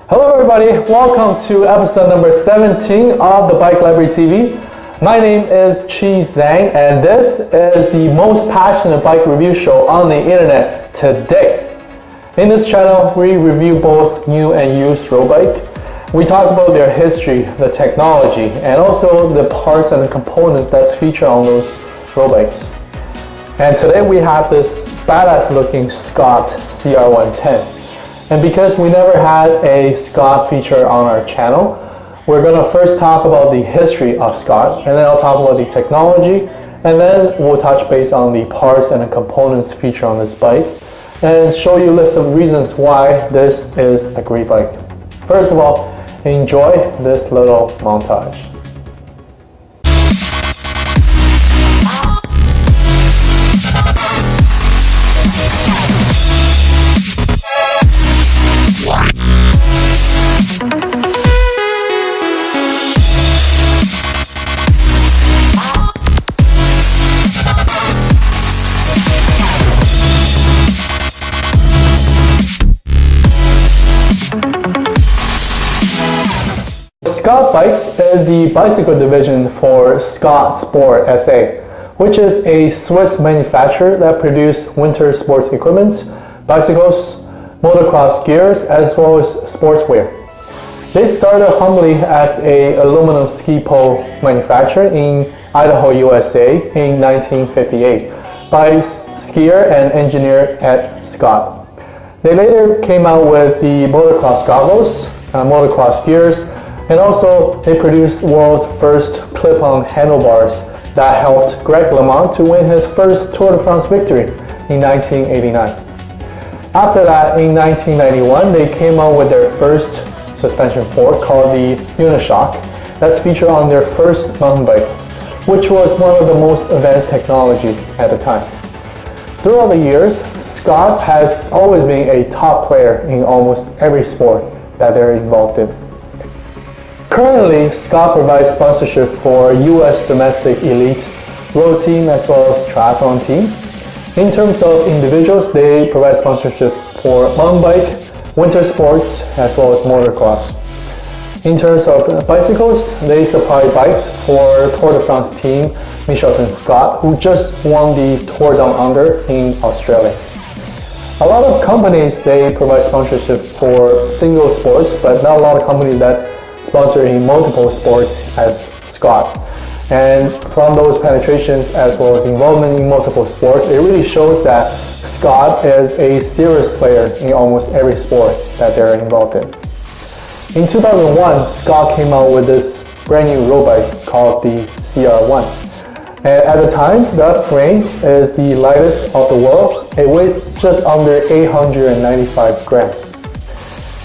Hello everybody, welcome to episode number 17 of the Bike Library TV. My name is Chi Zhang and this is the most passionate bike review show on the internet today. In this channel, we review both new and used road bike. We talk about their history, the technology, and also the parts and the components that's featured on those road bikes. And today we have this badass looking Scott CR1 And because we never had a Scott feature on our channel, we're going to first talk about the history of Scott, and then I'll talk about the technology, and then we'll touch base on the parts and the components featured on this bike, and show you a list of reasons why this is a great bike. First of all, enjoy this little montage. Scott Bikes is the bicycle division for Scott Sport SA, which is a Swiss manufacturer that produces winter sports equipment, bicycles, motocross gears, as well as sportswear. They started humbly as an aluminum ski pole manufacturer in Idaho, USA in 1958 by skier and engineer at Scott. They later came out with the motocross goggles, motocross gears, and also they produced the world's first clip-on handlebars that helped Greg LeMond to win his first Tour de France victory in 1989. After that, in 1991, they came out with their first suspension fork called the Unishock that's featured on their first mountain bike, which was one of the most advanced technology at the time. Throughout the years, Scott has always been a top player in almost every sport that they're involved in. Currently, Scott provides sponsorship for US domestic elite road team as well as triathlon team. In terms of individuals, they provide sponsorship for mountain bike, winter sports, as well as motocross. In terms of bicycles, they supply bikes for Tour de France team Michelin Scott, who just won the Tour Down Under in Australia. A lot of companies, they provide sponsorship for single sports, but not a lot of companies that sponsor in multiple sports as Scott. And from those penetrations as well as involvement in multiple sports, it really shows that Scott is a serious player in almost every sport that they're involved in. In 2001, Scott came out with this brand new road bike called the CR1. And at the time, that frame is the lightest of the world. It weighs just under 895 grams.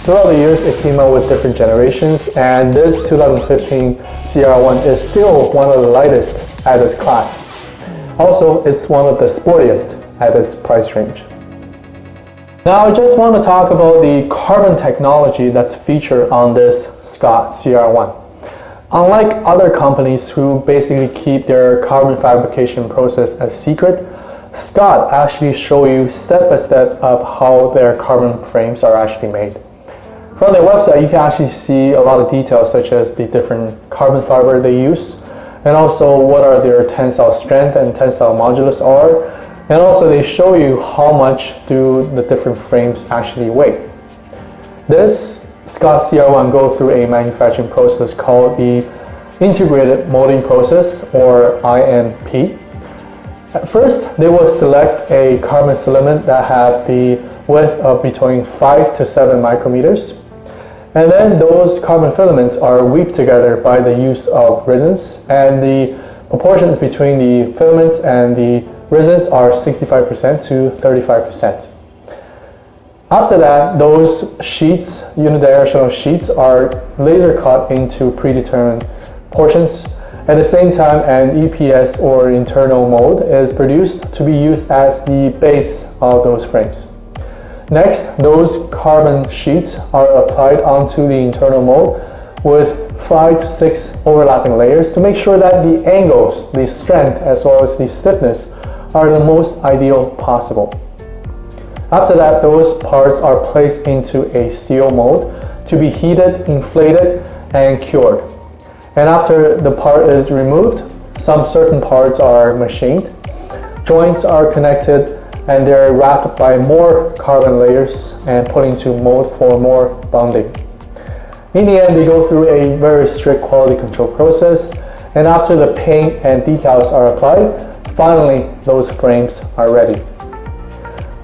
Throughout the years, it came out with different generations, and this 2015 CR1 is still one of the lightest at its class. Also, it's one of the sportiest at this price range. Now, I just want to talk about the carbon technology that's featured on this Scott CR1. Unlike other companies who basically keep their carbon fabrication process a secret, Scott actually show you step by step of how their carbon frames are actually made. From their website, you can actually see a lot of details such as the different carbon fiber they use, and also what are their tensile strength and tensile modulus are, and also they show you how much do the different frames actually weigh. This Scott CR1 goes through a manufacturing process called the integrated molding process, or IMP. At first, they will select a carbon filament that had the width of between 5 to 7 micrometers. And then those carbon filaments are weaved together by the use of resins, and the proportions between the filaments and the resins are 65% to 35%. After that, those sheets, unidirectional sheets, are laser cut into predetermined portions. At the same time, an EPS or internal mold is produced to be used as the base of those frames. Next, those carbon sheets are applied onto the internal mold with 5 to 6 overlapping layers to make sure that the angles, the strength, as well as the stiffness are the most ideal possible. After that, those parts are placed into a steel mold to be heated, inflated, and cured. And after the part is removed, some certain parts are machined. Joints are connected and they're wrapped by more carbon layers and put into mold for more bonding. In the end, they go through a very strict quality control process, and after the paint and decals are applied, finally those frames are ready.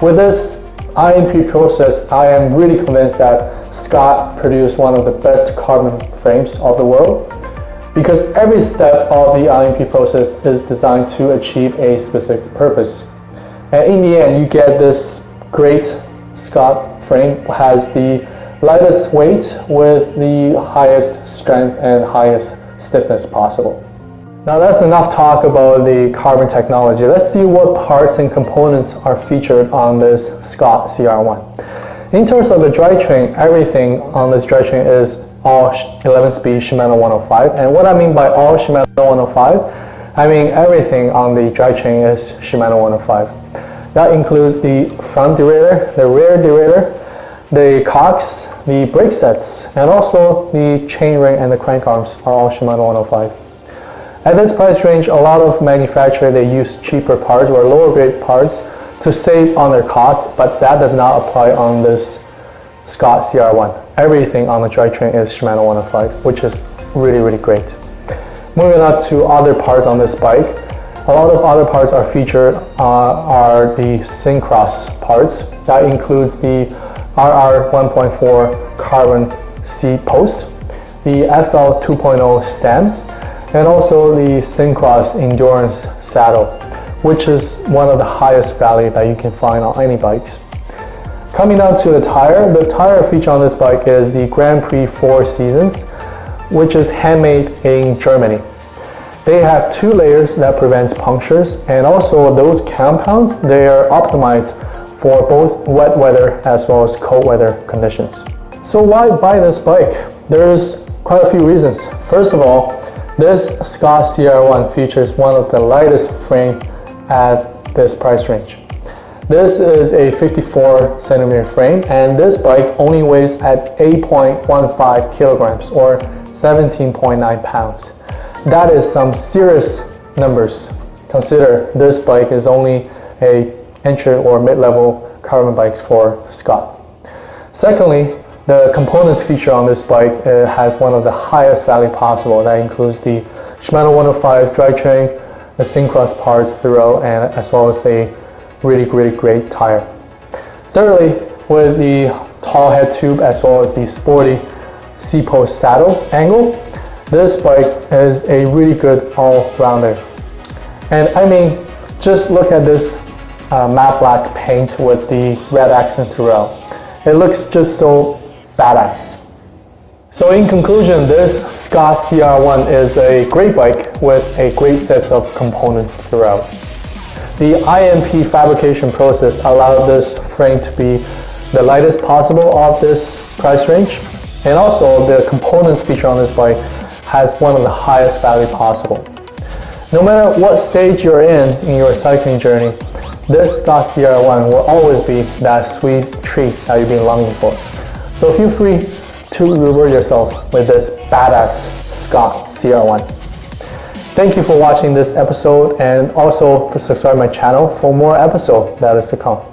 With this IMP process, I am really convinced that Scott produced one of the best carbon frames of the world, because every step of the IMP process is designed to achieve a specific purpose. And in the end, you get this great Scott frame, has the lightest weight with the highest strength and highest stiffness possible. Now that's enough talk about the carbon technology. Let's see what parts and components are featured on this Scott CR1. In terms of the drivetrain, everything on this drivetrain is all 11-speed Shimano 105. And what I mean by all Shimano 105, I mean everything on the drivetrain is Shimano 105. That includes the front derailleur, the rear derailleur, the cocks, the brake sets, and also the chainring and the crank arms are all Shimano 105. At this price range, a lot of manufacturers, they use cheaper parts or lower grade parts to save on their cost, but that does not apply on this Scott CR1. Everything on the drivetrain is Shimano 105, which is really, really great. Moving on to other parts on this bike. A lot of other parts are featured are the syncross parts. That includes the RR 1.4 carbon seat post, the FL 2.0 stem, and also the syncross endurance saddle, which is one of the highest value that you can find on any bikes. Coming down to the tire feature on this bike is the Grand Prix 4 Seasons, which is handmade in Germany. They have 2 layers that prevents punctures, and also those compounds, they are optimized for both wet weather as well as cold weather conditions. So why buy this bike? There's quite a few reasons. First of all, this Scott CR1 features one of the lightest frame at this price range. This is a 54 centimeter frame, and this bike only weighs at 8.15 kilograms or 17.9 pounds. That is some serious numbers. Consider this bike is only a entry or mid-level carbon bike for Scott. Secondly, the components feature on this bike has one of the highest value possible. That includes the Shimano 105 drivetrain, the syncross parts throughout, and as well as the really great tire. Thirdly, with the tall head tube as well as the sporty C-post saddle angle, this bike is a really good all-rounder. And I mean, just look at this matte black paint with the red accent throughout. It looks just so badass. So in conclusion, this Scott CR1 is a great bike with a great set of components throughout. The IMP fabrication process allowed this frame to be the lightest possible of this price range, and also the components featured on this bike has one of the highest value possible. No matter what stage you're in your cycling journey, this Scott CR1 will always be that sweet treat that you've been longing for. So feel free to reward yourself with this badass Scott CR1. Thank you for watching this episode, and also for subscribing to my channel for more episodes that is to come.